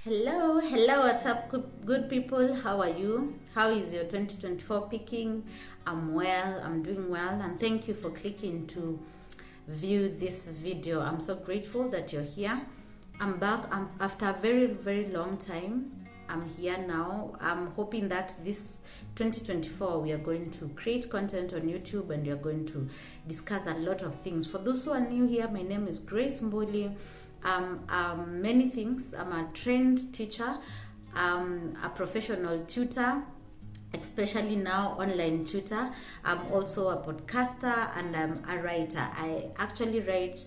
Hello, what's up, good people? How are you? How is your 2024 picking? I'm well, I'm doing well, and thank you for clicking to view this video. I'm so grateful that you're here. I'm back after a very long time. I'm here now. I'm hoping that this 2024 we are going to create content on YouTube and we are going to discuss a lot of things. For those who are new here, my name is Grace Mboli. Many things. I'm a trained teacher, a professional tutor, especially now online tutor. I'm also a podcaster and I'm a writer. I actually write,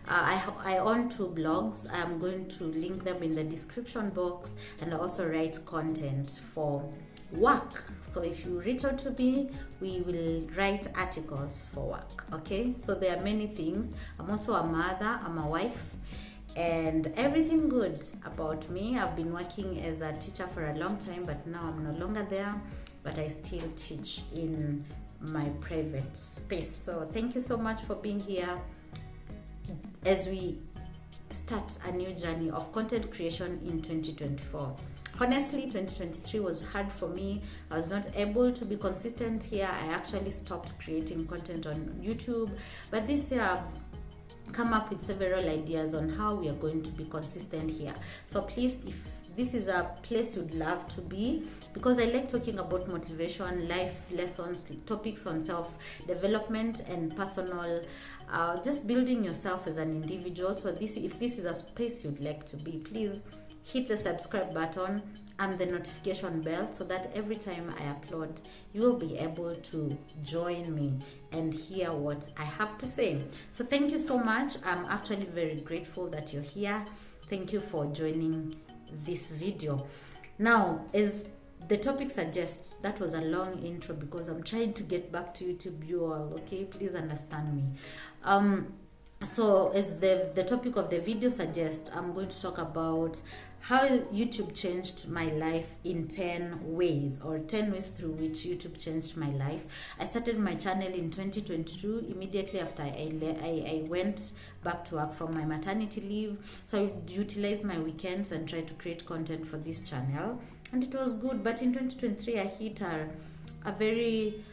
I own 2 blogs. I'm going to link them in the description box, and I also write content for work. So if you reach out to me, we will write articles for work. Okay, so there are many things. I'm also a mother, I'm a wife, and everything good about me. I've been working as a teacher for a long time, but now I'm no longer there, but I still teach in my private space. So thank you so much for being here as we start a new journey of content creation in 2024. Honestly, 2023 was hard for me. I was not able to be consistent here. I actually stopped creating content on YouTube, but this year I've come up with several ideas on how we are going to be consistent here. So please, if this is a place you'd love to be, because I like talking about motivation, life lessons, topics on self-development and personal, just building yourself as an individual. So if this is a space you'd like to be, please hit the subscribe button and the notification bell so that every time I upload, you will be able to join me and hear what I have to say. So thank you so much. I'm actually very grateful that you're here. Thank you for joining this video. Now, as the topic suggests, that was a long intro because I'm trying to get back to YouTube, you all, okay? Please understand me. So as the topic of the video suggests, I'm going to talk about how YouTube changed my life in 10 ways, or 10 ways through which YouTube changed my life. I started my channel in 2022, immediately after I went back to work from my maternity leave. So I utilized my weekends and tried to create content for this channel, and it was good. But in 2023, I hit a very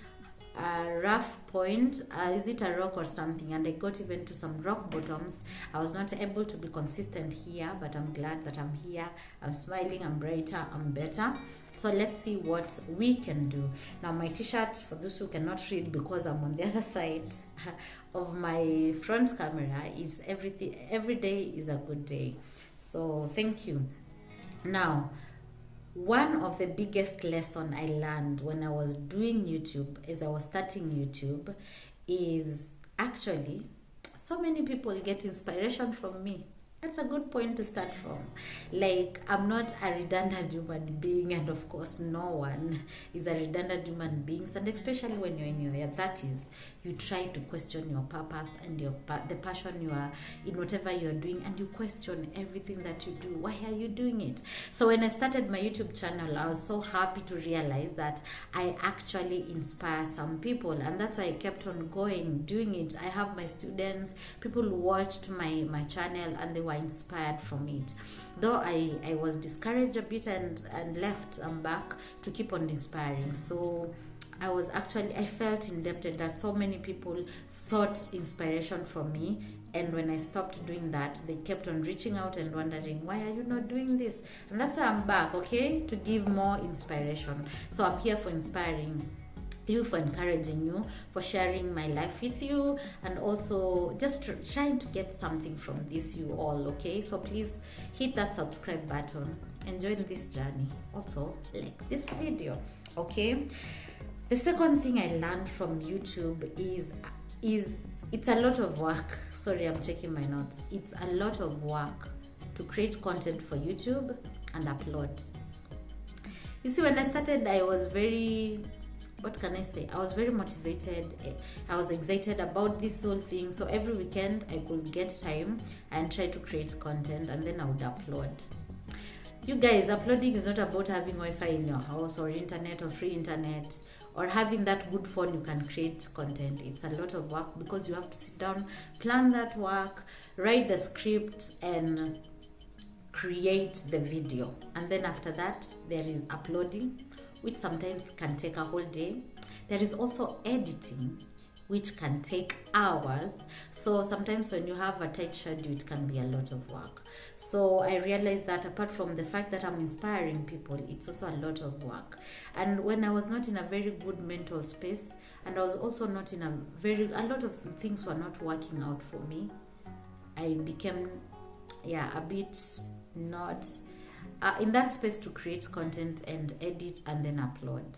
rough point. Is it a rock or something? And I got even to some rock bottoms. I was not able to be consistent here, but I'm glad that I'm here. I'm smiling, I'm brighter, I'm better. So let's see what we can do. Now my t-shirt, for those who cannot read because I'm on the other side of my front camera, is everything. Every day is a good day. So thank you. Now, one of the biggest lessons I learned when I was doing YouTube, as I was starting YouTube, is actually so many people get inspiration from me. That's a good point to start from. Like, I'm not a redundant human being, and of course no one is a redundant human being, and especially when you're in your 30s, you try to question your purpose and the passion you are in, whatever you're doing, and you question everything that you do. Why are you doing it? So when I started my YouTube channel, I was so happy to realize that I actually inspire some people, and that's why I kept on going, doing it. I have my students, people who watched my channel, and they were inspired from it. Though I was discouraged a bit and left, I'm back to keep on inspiring. So I felt indebted that so many people sought inspiration from me, and when I stopped doing that, they kept on reaching out and wondering, why are you not doing this? And that's why I'm back, okay, to give more inspiration. So I'm here for inspiring you, for encouraging you, for sharing my life with you, and also just trying to get something from this, you all, okay? So please hit that subscribe button and join this journey. Also like this video, okay? The second thing I learned from YouTube is it's a lot of work. Sorry, I'm checking my notes. It's a lot of work to create content for YouTube and upload. You see, when I started, I was very, what can I say? I was very motivated. I was excited about this whole thing. So every weekend I could get time and try to create content, and then I would upload. You guys, uploading is not about having Wi-Fi in your house or internet or free internet, or having that good phone you can create content. It's a lot of work because you have to sit down, plan that work, write the script, and create the video, and then after that there is uploading, which sometimes can take a whole day. There is also editing, which can take hours. So sometimes when you have a tight schedule, it can be a lot of work. So I realized that apart from the fact that I'm inspiring people, it's also a lot of work. And when I was not in a very good mental space, and I was also not in a lot of things were not working out for me, I became a bit not in that space to create content and edit and then upload.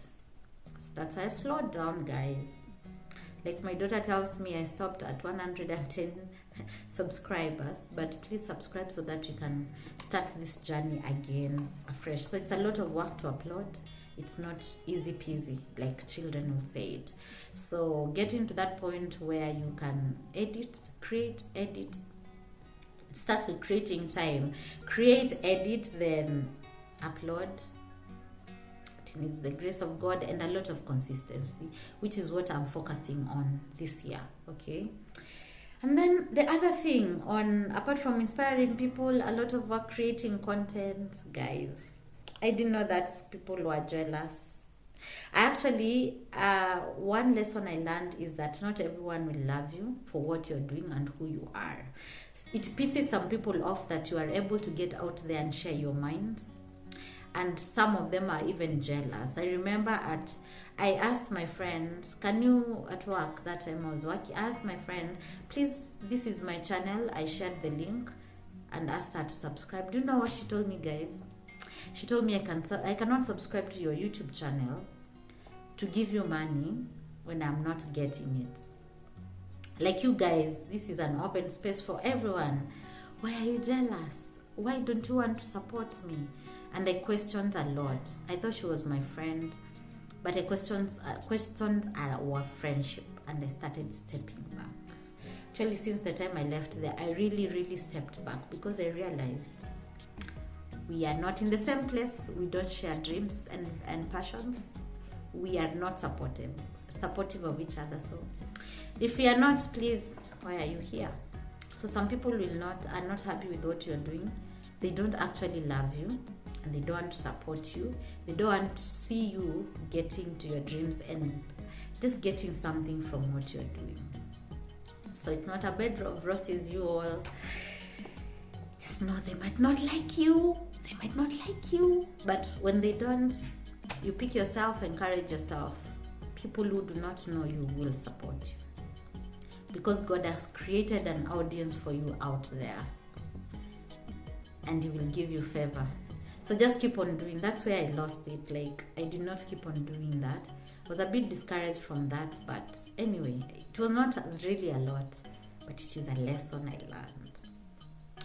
So that's why I slowed down, guys. Like my daughter tells me, I stopped at 110 subscribers, but please subscribe so that you can start this journey again afresh. So it's a lot of work to upload. It's not easy peasy, like children will say it. So getting to that point where you can edit, create, edit, start with creating time, create, edit, then upload. It needs the grace of God and a lot of consistency, which is what I'm focusing on this year. Okay. And then the other thing, apart from inspiring people, a lot of work creating content, guys. I didn't know that people were jealous. Actually, one lesson I learned is that not everyone will love you for what you're doing and who you are. It pisses some people off that you are able to get out there and share your mind. And some of them are even jealous. I remember I asked my friend, can you, at work, that time I was working, I asked my friend, please, this is my channel. I shared the link and asked her to subscribe. Do you know what she told me, guys? She told me I cannot subscribe to your YouTube channel to give you money when I'm not getting it. Like, you guys, this is an open space for everyone. Why are you jealous? Why don't you want to support me? And I questioned a lot. I thought she was my friend, but I questioned our friendship, and I started stepping back. Actually, since the time I left there, I really stepped back because I realized we are not in the same place. We don't share dreams and passions. We are not supportive of each other. So if we are not, please, why are you here? So some people are not happy with what you're doing. They don't actually love you, and they don't want to support you. They don't want to see you getting to your dreams and just getting something from what you're doing. So it's not a bed of roses, you all. Just know they might not like you. They might not like you. But when they don't, you pick yourself, encourage yourself. People who do not know you will support you, because God has created an audience for you out there, and He will give you favor. So just keep on doing. That's where I lost it. Like, I did not keep on doing that. I was a bit discouraged from that, but anyway, it was not really a lot, but it is a lesson I learned.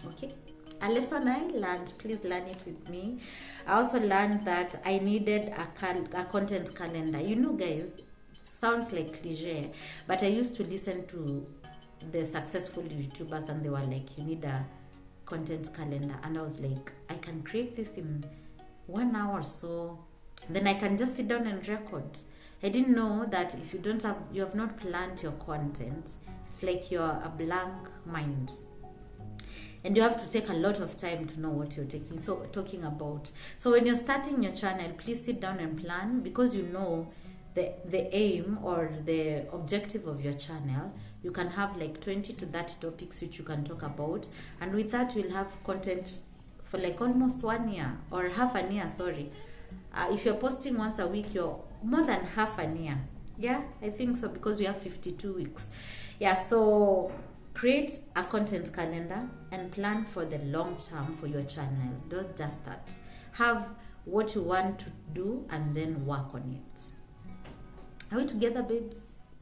Okay, a lesson I learned. Please learn it with me. I also learned that I needed a content calendar. You know, guys, sounds like cliche, but I used to listen to the successful YouTubers, and they were like, you need a content calendar, and I was like, I can create this in 1 hour or so, then I can just sit down and record. I didn't know that if you have not planned your content, it's like you're a blank mind, and you have to take a lot of time to know what you're talking about. So when you're starting your channel, please sit down and plan, because you know the aim or the objective of your channel. You can have like 20 to 30 topics which you can talk about, and with that you'll have content for like almost 1 year or half a year. Sorry, if you're posting once a week, you're more than half a year. Yeah, I think so, because we have 52 weeks. Yeah, so create a content calendar and plan for the long term for your channel. Don't just start. Have what you want to do and then work on it. Are we together, babes?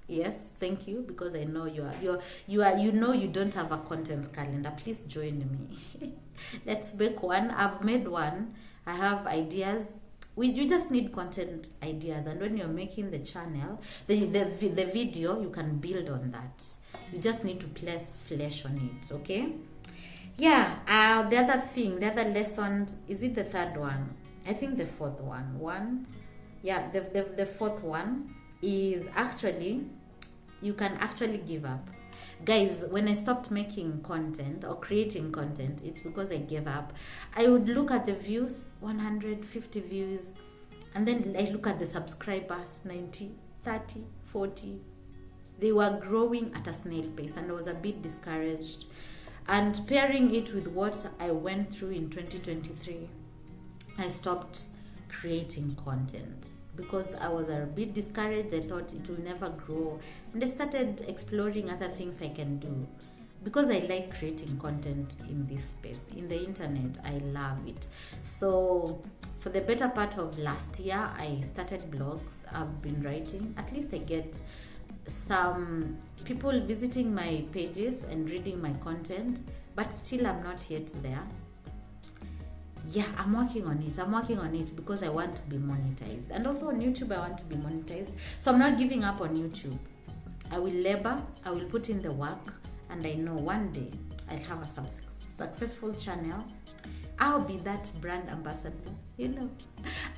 Yes, thank you, because I know you don't have a content calendar. Please join me. Let's make one. I've made one. I have ideas. You just need content ideas, and when you're making the channel, the video, you can build on that. You just need to place flesh on it. Okay? Yeah. The other lesson, is it the third one? I think the fourth one. Yeah, the fourth one is actually, you can actually give up, Guys, when I stopped making content or creating content, it's because I gave up. I would look at the views, 150 views, and then I look at the subscribers, 90, 30, 40. They were growing at a snail pace, and I was a bit discouraged. And pairing it with what I went through in 2023, I stopped creating content because I was a bit discouraged. I thought it will never grow, and I started exploring other things I can do because I like creating content in this space. In the internet, I love it. So for the better part of last year, I started blogs. I've been writing. At least I get some people visiting my pages and reading my content, but still I'm not yet there. Yeah, I'm working on it because I want to be monetized, and also on YouTube I want to be monetized. So I'm not giving up on YouTube. I will labor, I will put in the work, and I know one day I'll have a successful channel. I'll be that brand ambassador,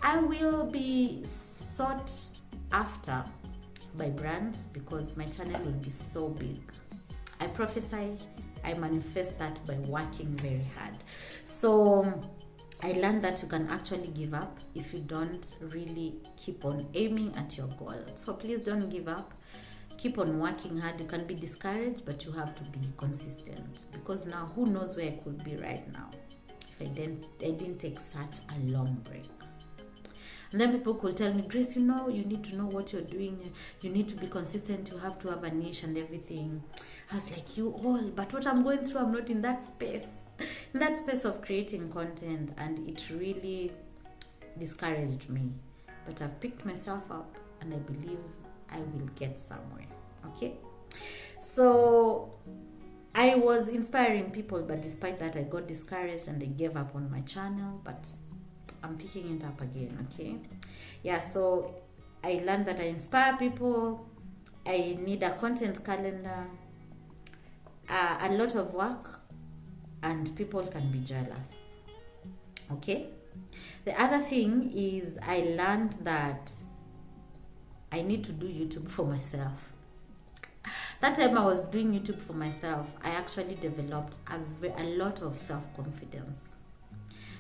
I will be sought after by brands because my channel will be so big. I prophesy, I manifest that by working very hard. So I learned that you can actually give up if you don't really keep on aiming at your goal. So please don't give up. Keep on working hard. You can be discouraged, but you have to be consistent, because now who knows where I could be right now if I didn't take such a long break. And then people could tell me, Grace, you need to know what you're doing. You need to be consistent. You have to have a niche and everything. I was like, you all, but what I'm going through, I'm not in that space. In that space of creating content, and it really discouraged me. But I've picked myself up, and I believe I will get somewhere. Okay? So I was inspiring people, but despite that, I got discouraged and I gave up on my channel, but I'm picking it up again. Okay? Yeah, so I learned that I inspire people. I need a content calendar, a lot of work, and people can be jealous. Okay? The other thing is I learned that I need to do YouTube for myself. That time I was doing YouTube for myself, I actually developed a lot of self-confidence,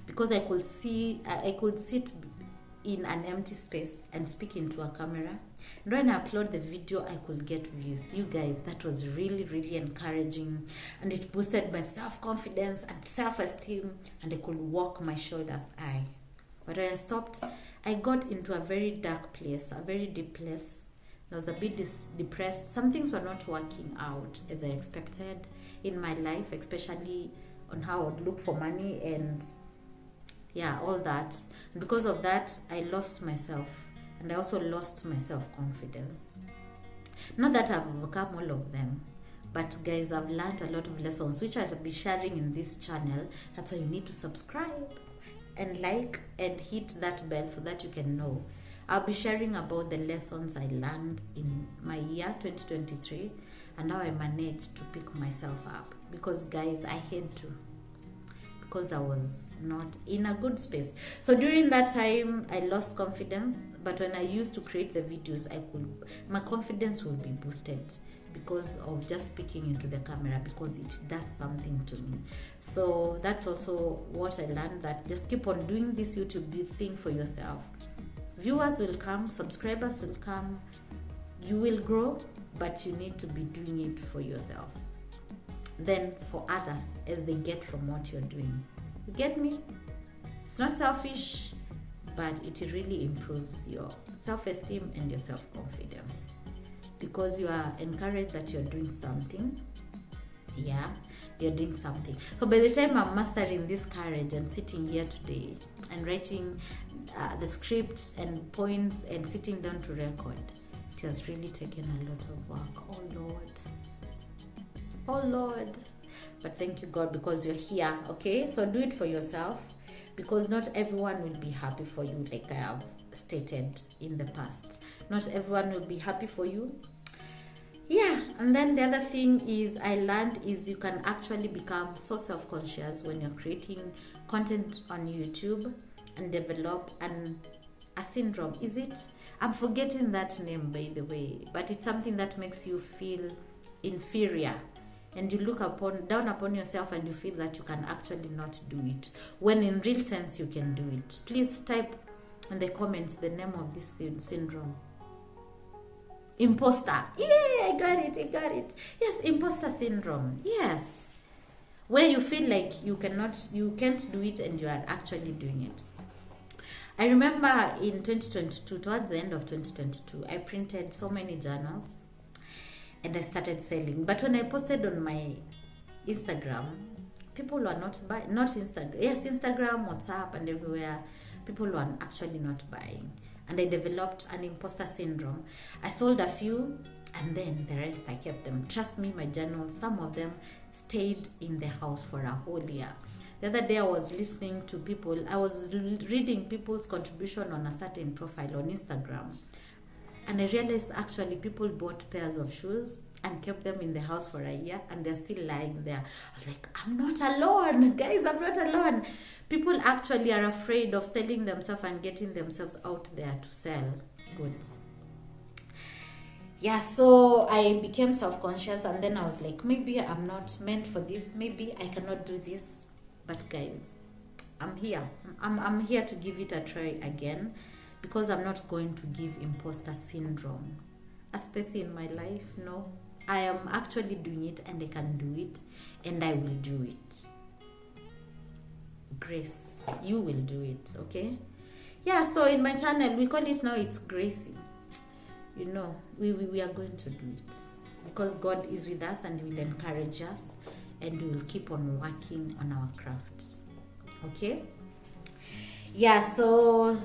because I could sit in an empty space and speak into a camera, and when I upload the video I could get views. You guys, that was really, really encouraging, and it boosted my self-confidence and self-esteem, and I could walk my shoulders high. But when I stopped, I got into a very dark place, a very deep place. I was a bit depressed. Some things were not working out as I expected in my life, especially on how I would look for money and all that. And because of that, I lost myself, and I also lost my self-confidence. Not that I've overcome all of them, but guys, I've learned a lot of lessons which I'll be sharing in this channel. That's why you need to subscribe and like and hit that bell so that you can know. I'll be sharing about the lessons I learned in my year 2023 and how I managed to pick myself up, because guys, I had to, because I was not in a good space. So during that time I lost confidence, but when I used to create the videos, my confidence would be boosted because of just speaking into the camera, because it does something to me. So that's also what I learned, that just keep on doing this YouTube thing for yourself. Viewers will come, subscribers will come, you will grow, but you need to be doing it for yourself, then for others as they get from what you're doing. You get me? It's not selfish, but it really improves your self-esteem and your self-confidence, because you are encouraged that you're doing something. You're doing something. So by the time I'm mastering this courage and sitting here today and writing the scripts and points and sitting down to record, it has really taken a lot of work. Oh Lord. But thank you, God, because you're here. Okay, so do it for yourself, because not everyone will be happy for you, like I have stated in the past. Not everyone will be happy for you. And then the other thing is I learned is you can actually become so self-conscious when you're creating content on YouTube and develop a syndrome. Is it? I'm forgetting that name, by the way, but it's something that makes you feel inferior, and you look down upon yourself, and you feel that you can actually not do it, when in real sense you can do it. Please type in the comments the name of this syndrome. Imposter. Yeah, I got it. Yes, imposter syndrome. Yes, where you feel like you can't do it, and you are actually doing it. I remember in 2022, towards the end of 2022, I printed so many journals and I started selling. But when I posted on my Instagram, people were not Instagram, WhatsApp, and everywhere, people were actually not buying. And I developed an imposter syndrome. I sold a few, and then the rest I kept them. Trust me, my journals, some of them stayed in the house for a whole year. The other day I was listening to people, I was reading people's contribution on a certain profile on Instagram, and I realized actually people bought pairs of shoes and kept them in the house for a year, and they're still lying there. I was like, I'm not alone, guys, I'm not alone. People actually are afraid of selling themselves and getting themselves out there to sell goods. Yeah, so I became self-conscious, and then I was like, maybe I'm not meant for this, maybe I cannot do this. But guys, I'm here. I'm here to give it a try again, because I'm not going to give imposter syndrome a space in my life. No, I am actually doing it, and I can do it, and I will do it. Grace, you will do it, okay? Yeah, so in my channel, we call it now, it's Gracy. You know, we are going to do it, because God is with us, and will encourage us, and we will keep on working on our crafts. Okay? Yeah, so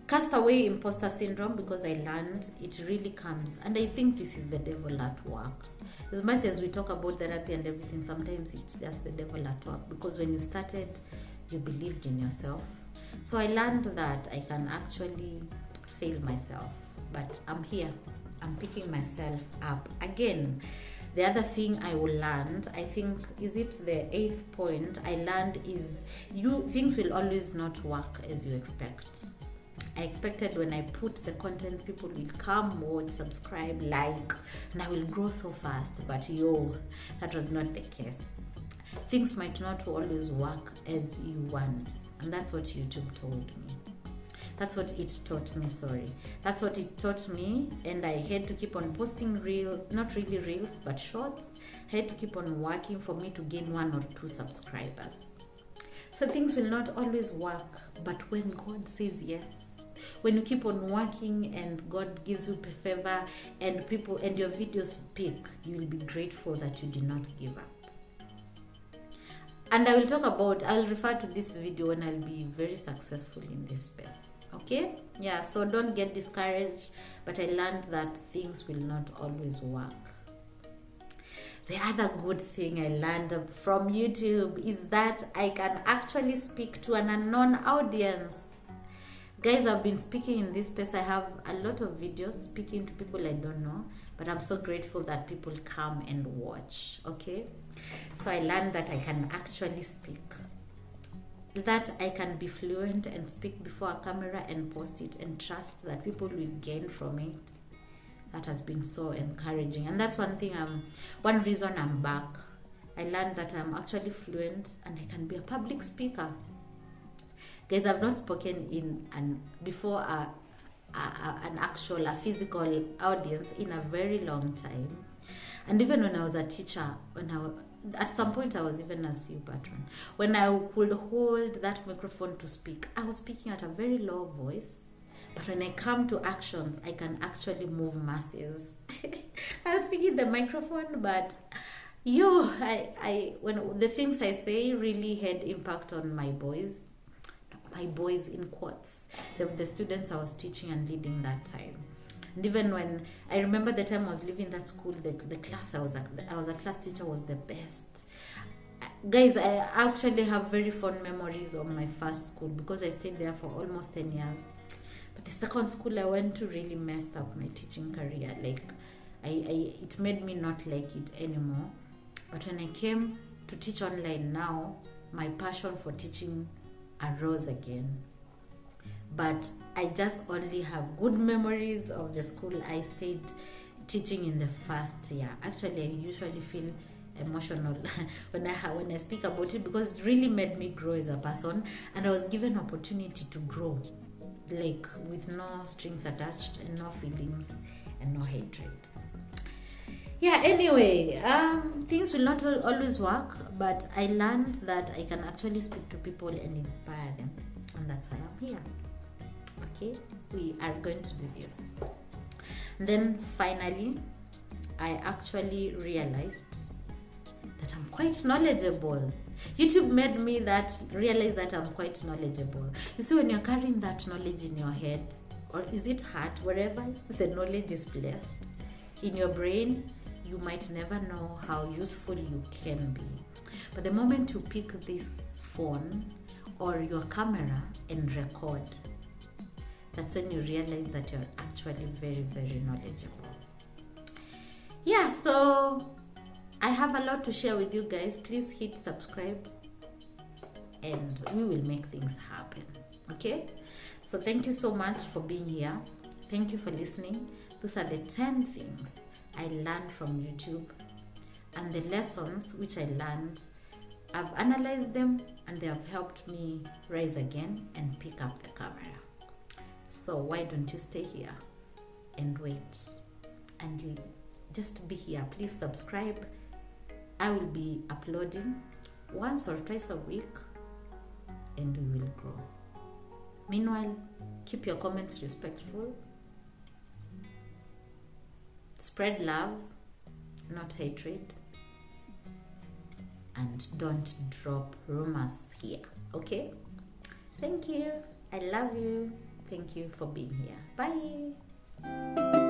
cast away imposter syndrome, because I learned it really comes, and I think this is the devil at work. As much as we talk about therapy and everything, sometimes it's just the devil at work, because when you started, you believed in yourself. So I learned that I can actually fail myself, but I'm here. I'm picking myself up again. The other thing I learned, I think, is it the 8th point I learned, is things will always not work as you expect. I expected when I put the content, people will come, watch, subscribe, like, and I will grow so fast. But that was not the case. Things might not always work as you want, and that's what YouTube told me. That's what it taught me, That's what it taught me, and I had to keep on posting not really reels, but shorts. I had to keep on working for me to gain 1 or 2 subscribers. So things will not always work, but when God says yes, when you keep on working and God gives you favor, and your videos peak, you will be grateful that you did not give up. And I'll refer to this video when I'll be very successful in this space. Okay? Yeah, so don't get discouraged, but I learned that things will not always work. The other good thing I learned from YouTube is that I can actually speak to an unknown audience. Guys, I've been speaking in this space. I have a lot of videos speaking to people I don't know, but I'm so grateful that people come and watch. Okay? So I learned that I can actually speak, that I can be fluent and speak before a camera and post it, and trust that people will gain from it. That has been so encouraging, and that's one reason I'm back. I learned that I'm actually fluent, and I can be a public speaker. Guys, I've not spoken before a physical audience in a very long time. And even when I was a teacher, at some point I was even a CU patron. When I could hold that microphone to speak, I was speaking at a very low voice. But when I come to actions, I can actually move masses. I was speaking the microphone, but when the things I say really had impact on my boys in quotes, the students I was teaching and leading that time. And even when I remember the time I was leaving that school, the class I was a class teacher was the best. Guys, I actually have very fond memories of my first school, because I stayed there for almost 10 years. But the second school I went to really messed up my teaching career. Like, it made me not like it anymore. But when I came to teach online now, my passion for teaching arose again. But I just only have good memories of the school I stayed. teaching in the first year. Actually, I usually feel emotional when I speak about it, because it really made me grow as a person, and I was given opportunity to grow, like with no strings attached and no feelings and no hatred. Yeah, anyway, things will not always work, but I learned that I can actually speak to people and inspire them, and that's why I'm here. Okay, we are going to do this. And then finally, I actually realized that I'm quite knowledgeable. YouTube made me realize that I'm quite knowledgeable. You see, when you're carrying that knowledge in your head, or is it heart, wherever the knowledge is placed in your brain, you might never know how useful you can be. But the moment you pick this phone or your camera and record, that's when you realize that you're actually very, very knowledgeable. Yeah, so I have a lot to share with you guys. Please hit subscribe and we will make things happen. Okay? So thank you so much for being here. Thank you for listening. Those are the 10 things I learned from YouTube, and the lessons which I learned, I've analyzed them and they have helped me rise again and pick up the camera. So why don't you stay here and wait and just be here. Please subscribe. I will be uploading once or twice a week and we will grow. Meanwhile, keep your comments respectful. Spread love, not hatred. And don't drop rumors here, okay? Thank you. I love you. Thank you for being here. Bye.